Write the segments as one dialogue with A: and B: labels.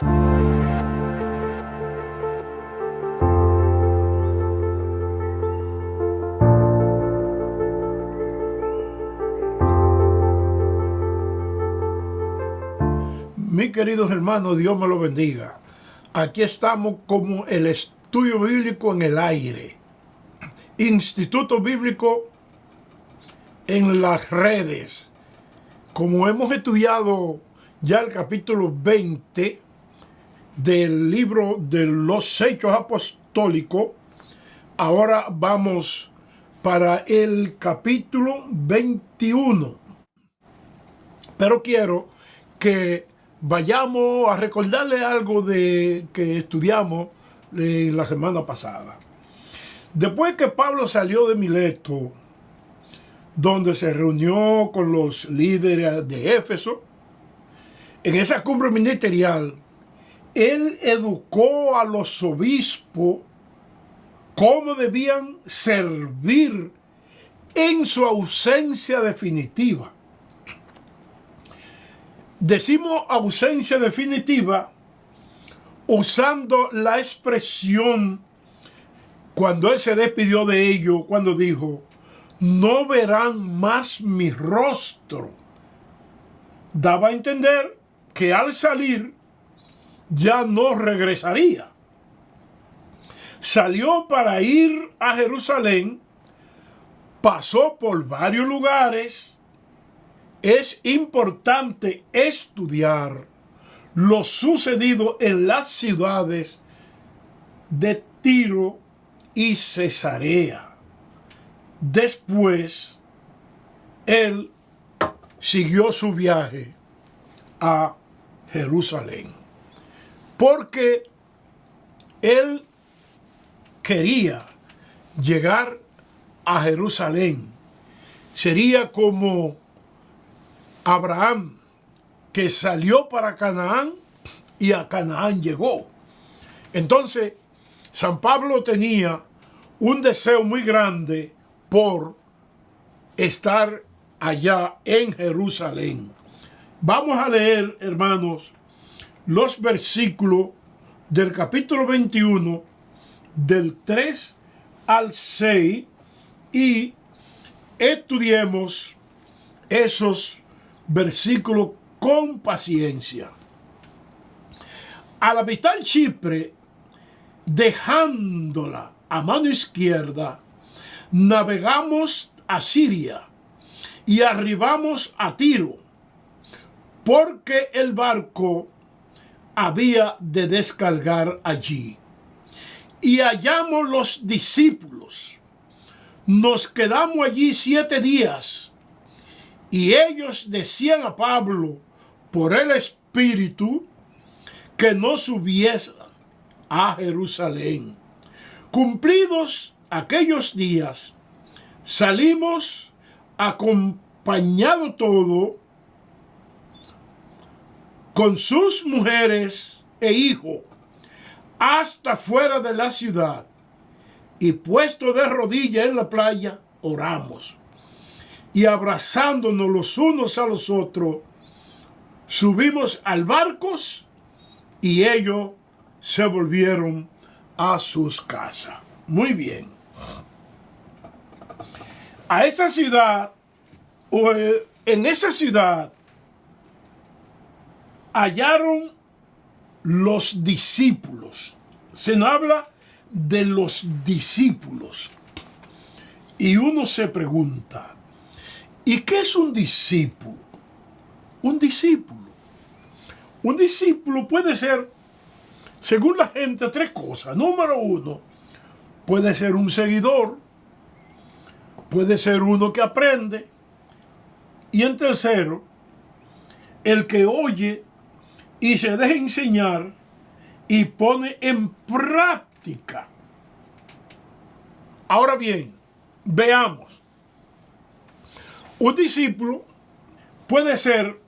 A: Mis queridos hermanos, Dios me lo bendiga. Aquí estamos como el estudio bíblico en el aire. Instituto Bíblico en las redes. Como hemos estudiado ya el capítulo 20 del libro de los Hechos Apostólicos, ahora vamos para el capítulo 21. Pero quiero que vayamos a recordarle algo de que estudiamos la semana pasada. Después que Pablo salió de Mileto, donde se reunió con los líderes de Éfeso, en esa cumbre ministerial, él educó a los obispos cómo debían servir en su ausencia definitiva. Decimos ausencia definitiva usando la expresión cuando él se despidió de ellos, cuando dijo: no verán más mi rostro. Daba a entender que al salir ya no regresaría. Salió para ir a Jerusalén, pasó por varios lugares. Es importante estudiar lo sucedido en las ciudades de Tiro y Cesarea. Después, él siguió su viaje a Jerusalén, porque él quería llegar a Jerusalén. Sería como Abraham, que salió para Canaán y a Canaán llegó. Entonces, San Pablo tenía un deseo muy grande por estar allá en Jerusalén. Vamos a leer, hermanos, los versículos del capítulo 21, del 3 al 6, y estudiemos esos versículos con paciencia. Al habitar Chipre, dejándola a mano izquierda, navegamos a Siria y arribamos a Tiro, porque el barco había de descargar allí. Y hallamos los discípulos. Nos quedamos allí 7 días. Y ellos decían a Pablo, por el Espíritu, que no subiese a Jerusalén. Cumplidos aquellos días, salimos acompañado todo con sus mujeres e hijos hasta fuera de la ciudad, y puesto de rodillas en la playa, oramos. Y abrazándonos los unos a los otros, subimos al barco y ellos se volvieron a sus casas. Muy bien. A esa ciudad, o en esa ciudad, hallaron los discípulos. Se nos habla de los discípulos. Y uno se pregunta, ¿y qué es un discípulo? Un discípulo puede ser, según la gente, 3 cosas. Número 1, puede ser un seguidor, puede ser uno que aprende, y en tercero, el que oye y se deja enseñar y pone en práctica. Ahora bien, veamos. Un discípulo puede ser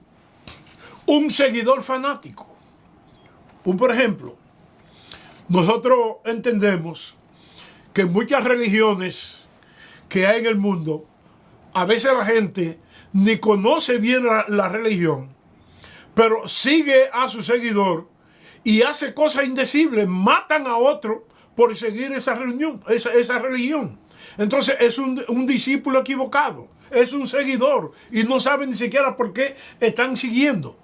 A: un seguidor fanático. Por ejemplo, nosotros entendemos que muchas religiones que hay en el mundo, a veces la gente ni conoce bien la religión, pero sigue a su seguidor y hace cosas indecibles, matan a otro por seguir esa religión. Entonces es un discípulo equivocado, es un seguidor y no sabe ni siquiera por qué están siguiendo.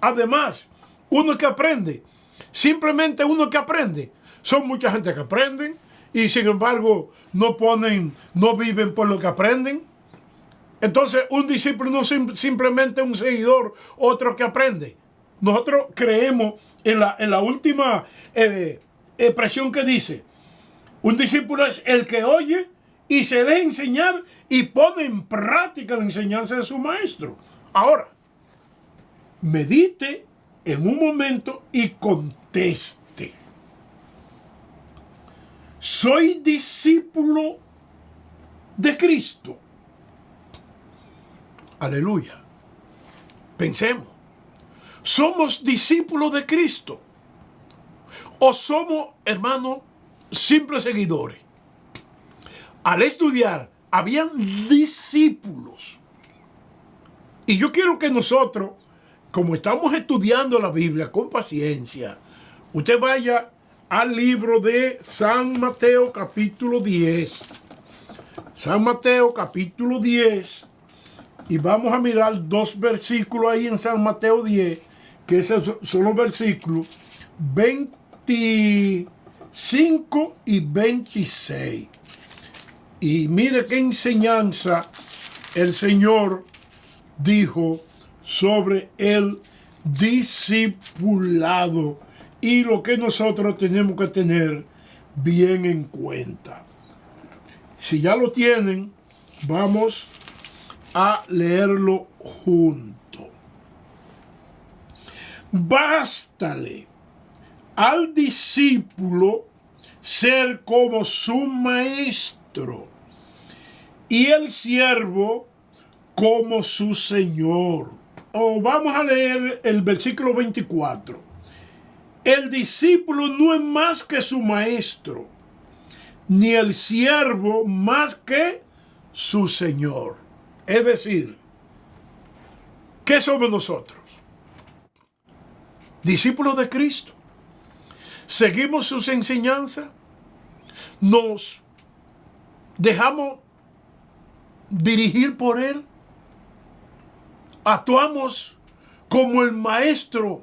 A: Además, uno que aprende, simplemente uno que aprende, son mucha gente que aprenden y sin embargo no viven por lo que aprenden. Entonces un discípulo no es simplemente un seguidor, otro que aprende. Nosotros creemos en la última expresión que dice, un discípulo es el que oye y se deja enseñar y pone en práctica la enseñanza de su maestro. Ahora, medite en un momento y conteste. ¿Soy discípulo de Cristo? Aleluya. Pensemos. ¿Somos discípulos de Cristo? ¿O somos, hermanos, simples seguidores? Al estudiar, habían discípulos. Y yo quiero que nosotros, como estamos estudiando la Biblia con paciencia, usted vaya al libro de San Mateo capítulo 10. San Mateo capítulo 10. Y vamos a mirar 2 versículos ahí en San Mateo 10, que esos son los versículos 25 y 26. Y mire qué enseñanza el Señor dijo sobre el discipulado y lo que nosotros tenemos que tener bien en cuenta. Si ya lo tienen, vamos a leerlo junto. Bástale al discípulo ser como su maestro y el siervo como su señor. O vamos a leer el versículo 24. El discípulo no es más que su maestro, ni el siervo más que su señor. Es decir, ¿qué somos nosotros? Discípulos de Cristo. ¿Seguimos sus enseñanzas? ¿Nos dejamos dirigir por Él? ¿Actuamos como el Maestro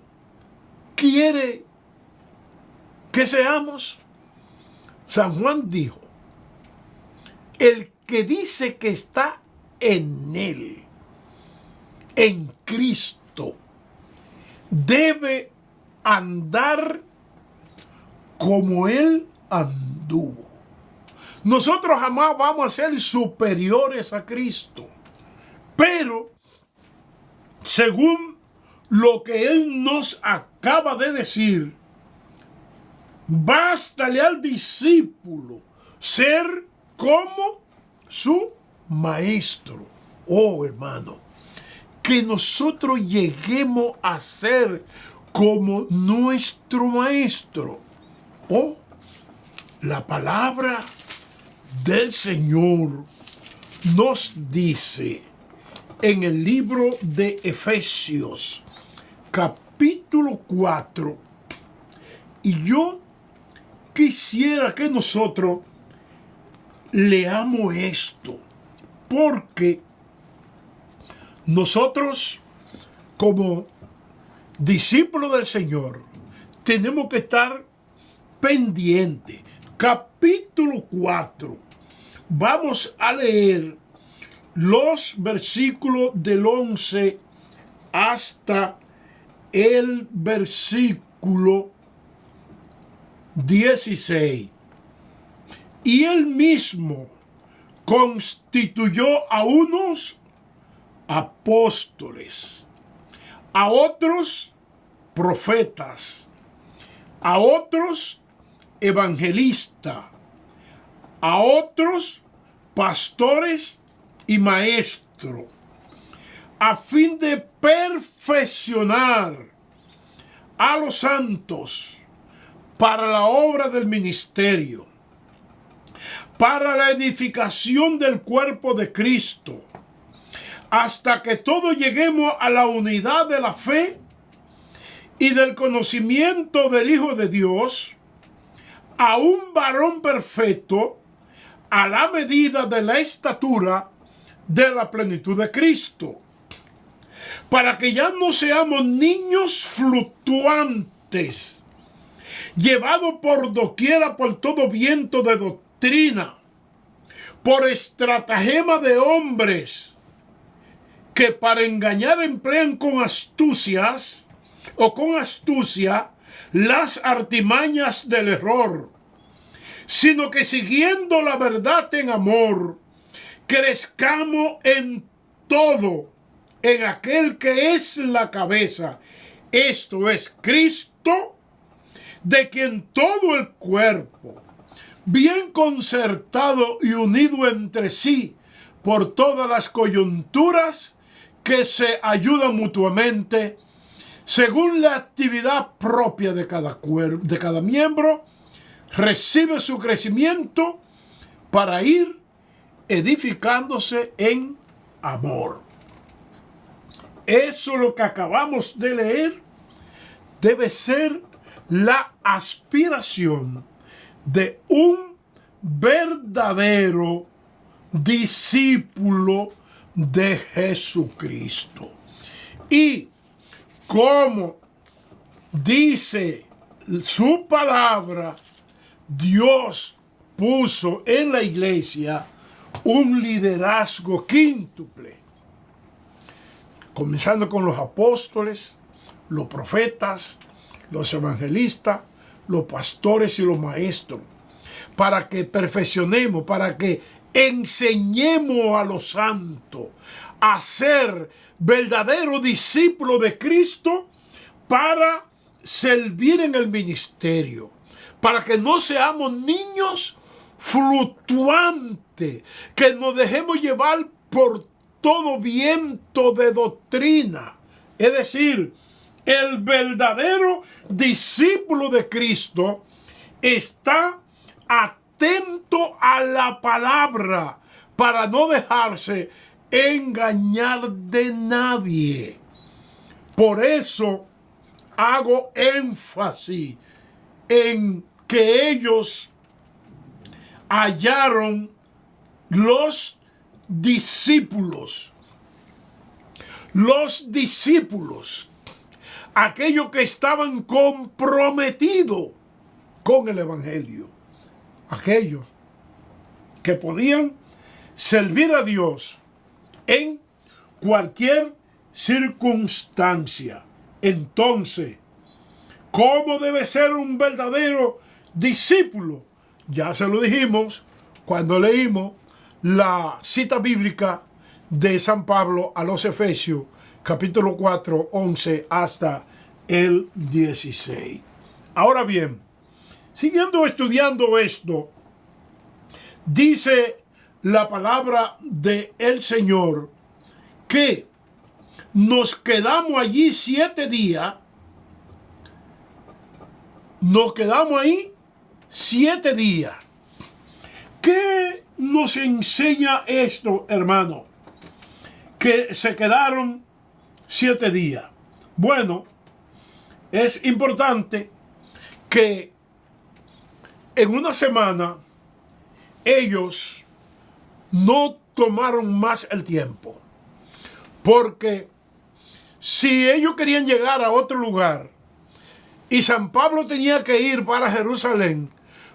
A: quiere que seamos? San Juan dijo, el que dice que está en Él, en Cristo, debe andar como Él anduvo. Nosotros jamás vamos a ser superiores a Cristo, pero según lo que Él nos acaba de decir, bástale al discípulo ser como su maestro. Oh, hermano, que nosotros lleguemos a ser como nuestro maestro. Oh, la palabra del Señor nos dice en el libro de Efesios, capítulo 4, y yo quisiera que nosotros leamos esto, porque nosotros, como discípulos del Señor, tenemos que estar pendientes. Capítulo 4. Vamos a leer los versículos del 11 hasta el versículo 16. Y él mismo constituyó a unos apóstoles, a otros profetas, a otros evangelistas, a otros pastores y maestros, a fin de perfeccionar a los santos para la obra del ministerio, para la edificación del cuerpo de Cristo, hasta que todos lleguemos a la unidad de la fe y del conocimiento del Hijo de Dios, a un varón perfecto, a la medida de la estatura de la plenitud de Cristo, para que ya no seamos niños fluctuantes, llevados por doquiera por todo viento de doctrina, por estratagema de hombres que para engañar emplean con astucia las artimañas del error, sino que siguiendo la verdad en amor, crezcamos en todo en aquel que es la cabeza, esto es Cristo, de quien todo el cuerpo, bien concertado y unido entre sí por todas las coyunturas que se ayudan mutuamente, según la actividad propia de cada miembro, recibe su crecimiento para ir edificándose en amor. Eso lo que acabamos de leer debe ser la aspiración de un verdadero discípulo de Jesucristo. Y como dice su palabra, Dios puso en la iglesia un liderazgo quíntuple, comenzando con los apóstoles, los profetas, los evangelistas, los pastores y los maestros, para que perfeccionemos, para que enseñemos a los santos a ser verdaderos discípulos de Cristo, para servir en el ministerio, para que no seamos niños fluctuantes, que nos dejemos llevar por todo viento de doctrina. Es decir, el verdadero discípulo de Cristo está atento a la palabra para no dejarse engañar de nadie. Por eso hago énfasis en que ellos hallaron los discípulos, aquellos que estaban comprometidos con el evangelio, aquellos que podían servir a Dios en cualquier circunstancia. Entonces, ¿cómo debe ser un verdadero discípulo? Ya se lo dijimos cuando leímos la cita bíblica de San Pablo a los Efesios, capítulo 4, 11 hasta el 16. Ahora bien, siguiendo estudiando esto, dice la palabra del Señor que nos quedamos allí 7 días. Nos quedamos ahí 7 días. ¿Qué nos enseña esto, hermano? Que se quedaron 7 días. Bueno, es importante que en una semana ellos no tomaron más el tiempo, porque si ellos querían llegar a otro lugar y San Pablo tenía que ir para Jerusalén,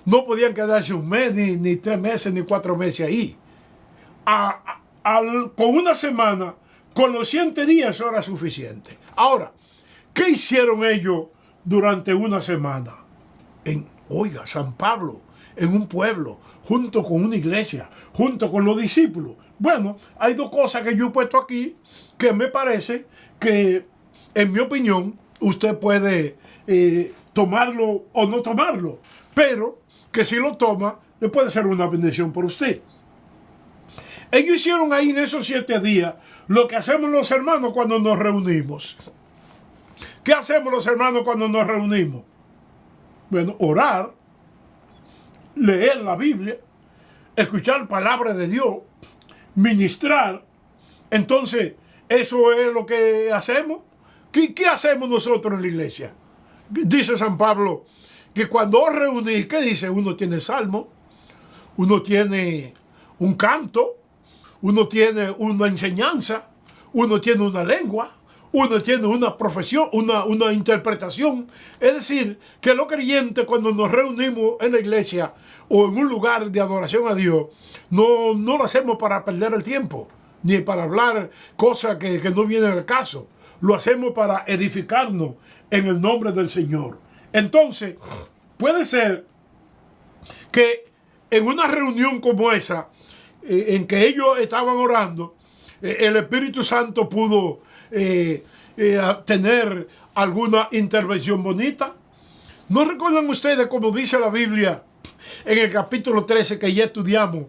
A: no podían quedarse un mes, ni 3 meses, ni 4 meses ahí. Con una semana, con los 7 días, eso era suficiente. Ahora, ¿qué hicieron ellos durante una semana? Oiga, San Pablo, en un pueblo, junto con una iglesia, junto con los discípulos. Bueno, hay 2 cosas que yo he puesto aquí que me parece que, en mi opinión, usted puede tomarlo o no tomarlo, pero que si lo toma, le puede ser una bendición por usted. Ellos hicieron ahí en esos 7 días lo que hacemos los hermanos cuando nos reunimos. ¿Qué hacemos los hermanos cuando nos reunimos? Bueno, orar, leer la Biblia, escuchar palabra de Dios, ministrar. Entonces, eso es lo que hacemos ¿Qué hacemos nosotros en la iglesia? Dice San Pablo que cuando os reunís, ¿qué dice? Uno tiene salmo, uno tiene un canto, uno tiene una enseñanza, uno tiene una lengua, uno tiene una profesión, una interpretación. Es decir, que los creyentes cuando nos reunimos en la iglesia o en un lugar de adoración a Dios, no lo hacemos para perder el tiempo, ni para hablar cosas que no vienen al caso. Lo hacemos para edificarnos en el nombre del Señor. Entonces, puede ser que en una reunión como esa, en que ellos estaban orando, el Espíritu Santo pudo tener alguna intervención bonita. ¿No recuerdan ustedes, como dice la Biblia en el capítulo 13 que ya estudiamos,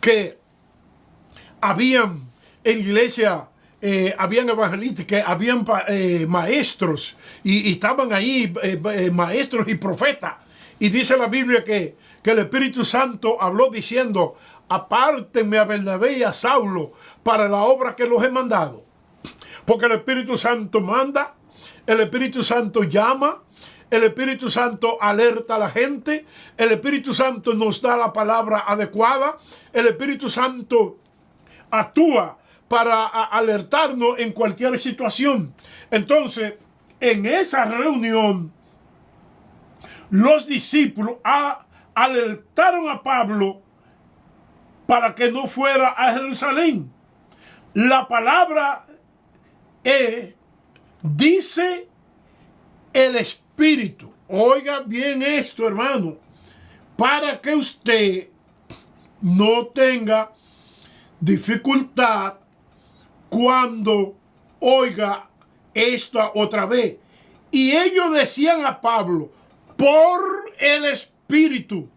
A: que habían en la iglesia, habían evangelistas, que habían maestros, y estaban ahí maestros y profetas? Y dice la Biblia que el Espíritu Santo habló diciendo: apártenme a Bernabé y a Saulo para la obra que los he mandado. Porque el Espíritu Santo manda, el Espíritu Santo llama, el Espíritu Santo alerta a la gente, el Espíritu Santo nos da la palabra adecuada, el Espíritu Santo actúa para alertarnos en cualquier situación. Entonces, en esa reunión, los discípulos alertaron a Pablo para que no fuera a Jerusalén. La palabra dice el Espíritu. Oiga bien esto, hermano, para que usted no tenga dificultad cuando oiga esta otra vez. Y ellos decían a Pablo, por el Espíritu,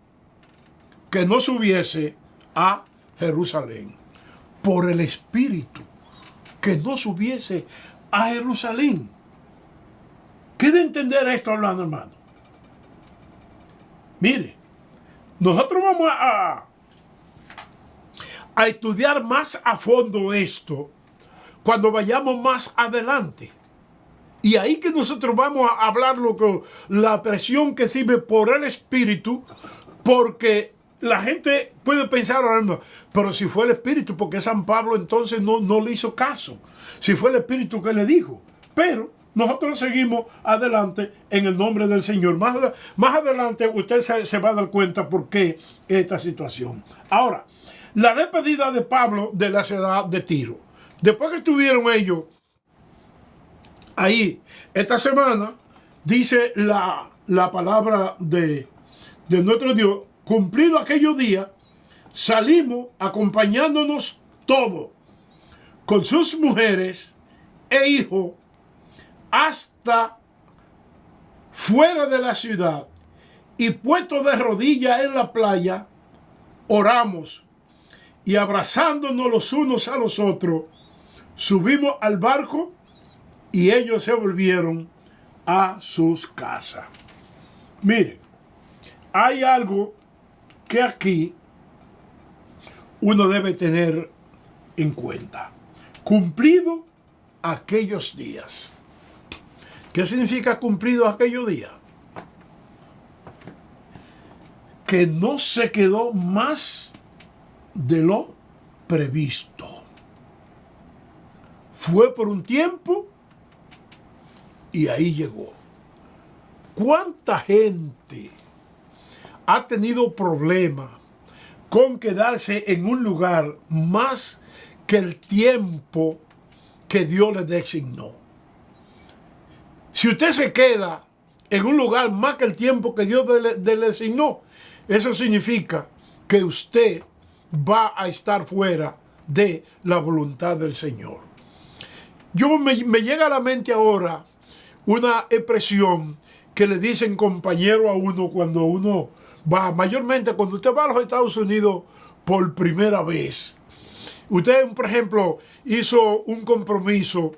A: que no subiese a Jerusalén. Por el Espíritu, que no subiese a Jerusalén. ¿Qué de entender esto hablando, hermano? Mire, nosotros vamos a estudiar más a fondo esto cuando vayamos más adelante. Y ahí que nosotros vamos a hablar la presión que sirve por el Espíritu, porque la gente puede pensar ahora mismo, pero si fue el Espíritu, ¿por qué San Pablo entonces no le hizo caso? Si fue el Espíritu que le dijo. Pero nosotros seguimos adelante en el nombre del Señor. Más adelante usted se va a dar cuenta por qué esta situación. Ahora, la despedida de Pablo de la ciudad de Tiro. Después que estuvieron ellos ahí, esta semana, dice la palabra de nuestro Dios: cumplido aquellos días, salimos acompañándonos todos, con sus mujeres e hijos, hasta fuera de la ciudad, y puestos de rodillas en la playa, oramos, y abrazándonos los unos a los otros, subimos al barco, y ellos se volvieron a sus casas. Miren, hay algo que aquí uno debe tener en cuenta. Cumplido aquellos días. ¿Qué significa cumplido aquellos días? Que no se quedó más de lo previsto. Fue por un tiempo y ahí llegó. ¿Cuánta gente ha tenido problemas con quedarse en un lugar más que el tiempo que Dios le designó? Si usted se queda en un lugar más que el tiempo que Dios le designó, eso significa que usted va a estar fuera de la voluntad del Señor. Me llega a la mente ahora una expresión que le dicen compañero a uno cuando uno va, mayormente cuando usted va a los Estados Unidos por primera vez. Usted, por ejemplo, hizo un compromiso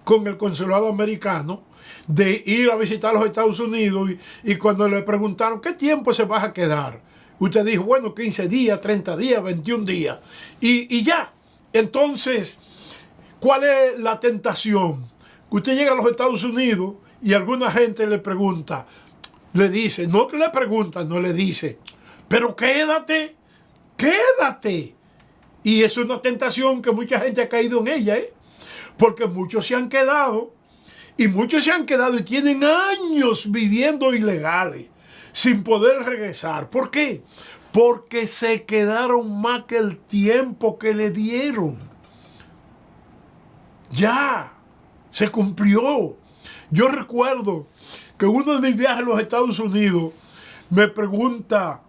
A: con el consulado americano de ir a visitar los Estados Unidos y cuando le preguntaron ¿qué tiempo se va a quedar? Usted dijo, bueno, 15 días, 30 días, 21 días y ya. Entonces, ¿cuál es la tentación? Usted llega a los Estados Unidos y alguna gente le pregunta, le dice, no que le pregunta, no le dice, pero quédate, quédate. Y es una tentación que mucha gente ha caído en ella, porque muchos se han quedado y tienen años viviendo ilegales sin poder regresar. ¿Por qué? Porque se quedaron más que el tiempo que le dieron. Ya, se cumplió. Yo recuerdo que uno de mis viajes a los Estados Unidos me pregunta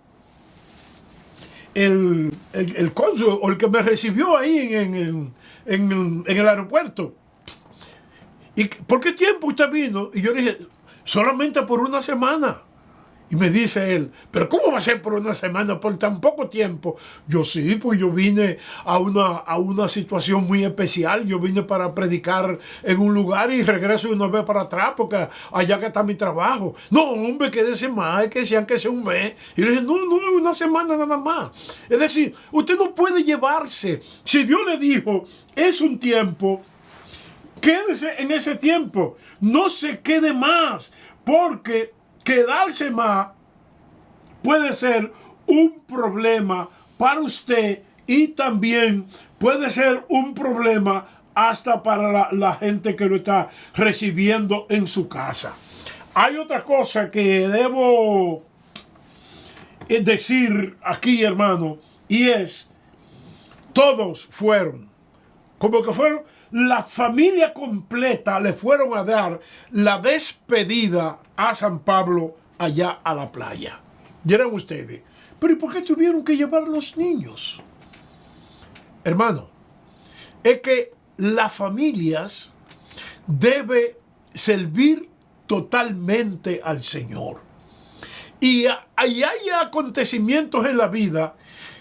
A: el cónsul o el que me recibió ahí en el aeropuerto, ¿y por qué tiempo usted vino? Y yo le dije, solamente por una semana. Y me dice él, ¿pero cómo va a ser por una semana, por tan poco tiempo? Yo sí, pues yo vine a una situación muy especial. Yo vine para predicar en un lugar y regreso una vez para atrás porque allá que está mi trabajo. No, hombre, quédese más, que sean que sea un mes. Y le dije, no, una semana nada más. Es decir, usted no puede llevarse. Si Dios le dijo, es un tiempo, quédese en ese tiempo. No se quede más, porque quedarse más puede ser un problema para usted y también puede ser un problema hasta para la gente que lo está recibiendo en su casa. Hay otra cosa que debo decir aquí, hermano, y es, todos fueron, como que fueron, la familia completa le fueron a dar la despedida a San Pablo allá a la playa. Dirán ustedes, pero ¿y por qué tuvieron que llevar a los niños? Hermano, es que las familias deben servir totalmente al Señor. Y hay acontecimientos en la vida,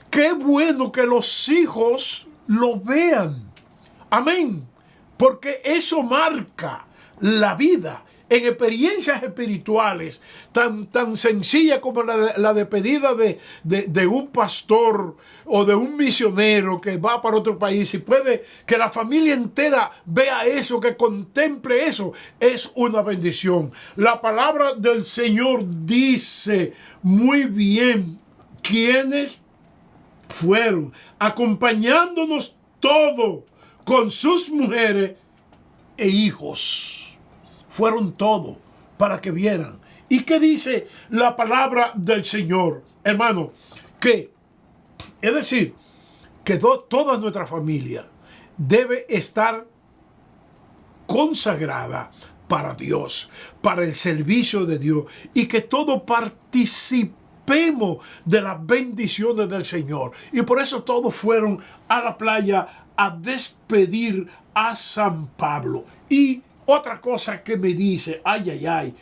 A: qué bueno que los hijos lo vean. Amén. Porque eso marca la vida en experiencias espirituales tan sencillas como la despedida de un pastor o de un misionero que va para otro país, y puede que la familia entera vea eso, que contemple eso. Es una bendición. La palabra del Señor dice muy bien quiénes fueron, acompañándonos todos con sus mujeres e hijos. Fueron todos para que vieran. ¿Y qué dice la palabra del Señor? Hermano, que es decir, que toda nuestra familia debe estar consagrada para Dios, para el servicio de Dios, y que todos participemos de las bendiciones del Señor. Y por eso todos fueron a la playa a despedir a San Pablo. Y otra cosa que me dice, ay,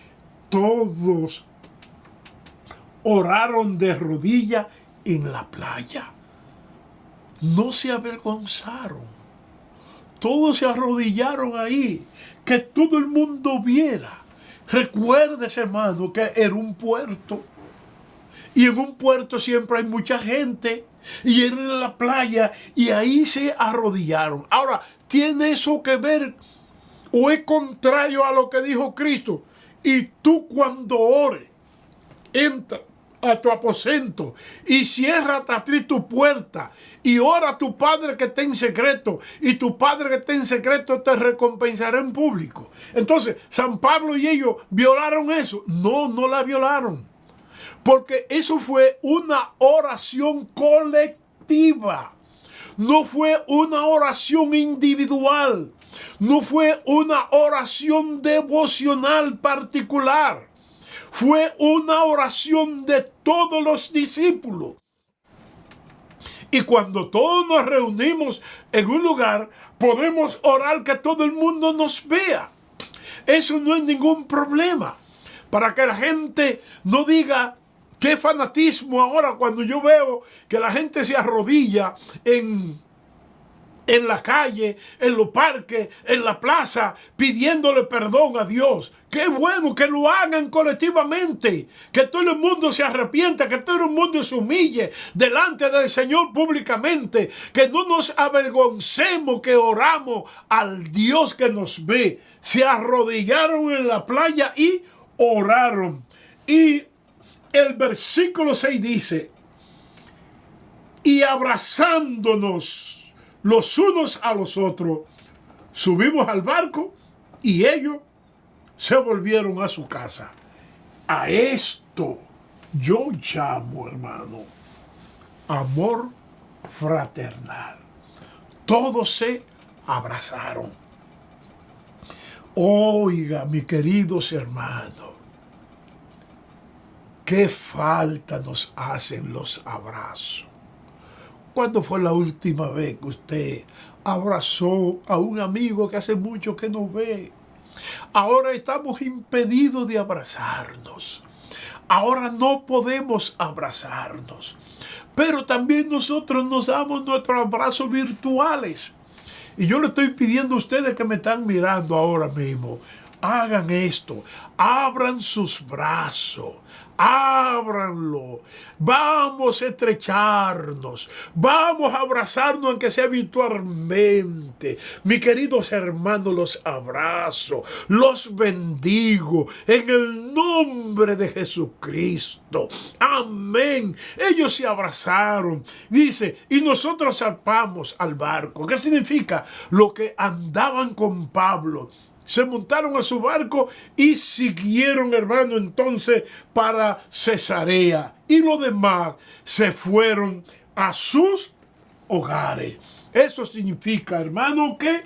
A: todos oraron de rodillas en la playa. No se avergonzaron. Todos se arrodillaron ahí, que todo el mundo viera. Recuerdes, hermano, que era un puerto. Y en un puerto siempre hay mucha gente. Y era en la playa y ahí se arrodillaron. Ahora, ¿tiene eso que ver o es contrario a lo que dijo Cristo? Y tú, cuando ores, entra a tu aposento y cierra a ti tu puerta y ora a tu Padre que está en secreto, y tu Padre que está en secreto te recompensará en público. Entonces, San Pablo y ellos violaron eso. No la violaron, porque eso fue una oración colectiva. No fue una oración individual. No fue una oración devocional particular. Fue una oración de todos los discípulos. Y cuando todos nos reunimos en un lugar, podemos orar que todo el mundo nos vea. Eso no es ningún problema. Para que la gente no diga, qué fanatismo ahora cuando yo veo que la gente se arrodilla en la calle, en los parques, en la plaza, pidiéndole perdón a Dios. Qué bueno que lo hagan colectivamente, que todo el mundo se arrepienta, que todo el mundo se humille delante del Señor públicamente, que no nos avergoncemos que oramos al Dios que nos ve, se arrodillaron en la playa y oraron. Y el versículo 6 dice, y abrazándonos los unos a los otros, subimos al barco y ellos se volvieron a su casa. A esto yo llamo, hermano, amor fraternal. Todos se abrazaron. Oiga, mis queridos hermanos, qué falta nos hacen los abrazos. ¿Cuándo fue la última vez que usted abrazó a un amigo que hace mucho que no ve? Ahora estamos impedidos de abrazarnos. Ahora no podemos abrazarnos. Pero también nosotros nos damos nuestros abrazos virtuales. Y yo le estoy pidiendo a ustedes que me están mirando ahora mismo, hagan esto, abran sus brazos, ábranlo, vamos a estrecharnos, vamos a abrazarnos aunque sea virtualmente. Mis queridos hermanos, los abrazo, los bendigo en el nombre de Jesucristo. Amén. Ellos se abrazaron, dice, y nosotros zarpamos al barco. ¿Qué significa? Lo que andaban con Pablo. Se montaron a su barco y siguieron, hermano, entonces para Cesarea. Y los demás se fueron a sus hogares. Eso significa, hermano, que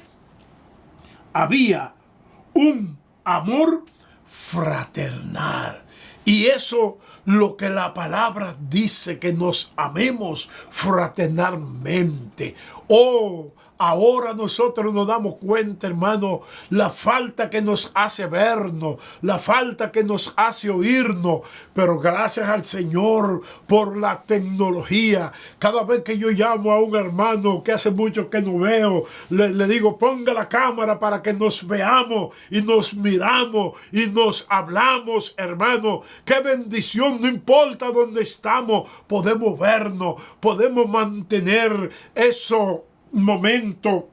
A: había un amor fraternal. Y eso lo que la palabra dice, que nos amemos fraternalmente. Oh, ahora nosotros nos damos cuenta, hermano, la falta que nos hace vernos, la falta que nos hace oírnos, pero gracias al Señor por la tecnología. Cada vez que yo llamo a un hermano que hace mucho que no veo, le digo, ponga la cámara para que nos veamos y nos miramos y nos hablamos, hermano. Qué bendición, no importa dónde estamos, podemos vernos, podemos mantener eso momento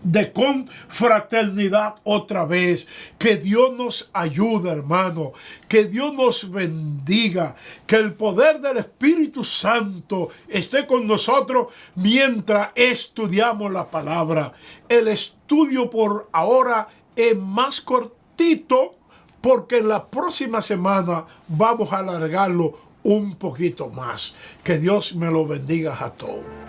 A: de confraternidad otra vez. Que Dios nos ayude, hermano, que Dios nos bendiga, que el poder del Espíritu Santo esté con nosotros mientras estudiamos la palabra. El estudio por ahora es más cortito porque en la próxima semana vamos a alargarlo un poquito más. Que Dios me lo bendiga a todos.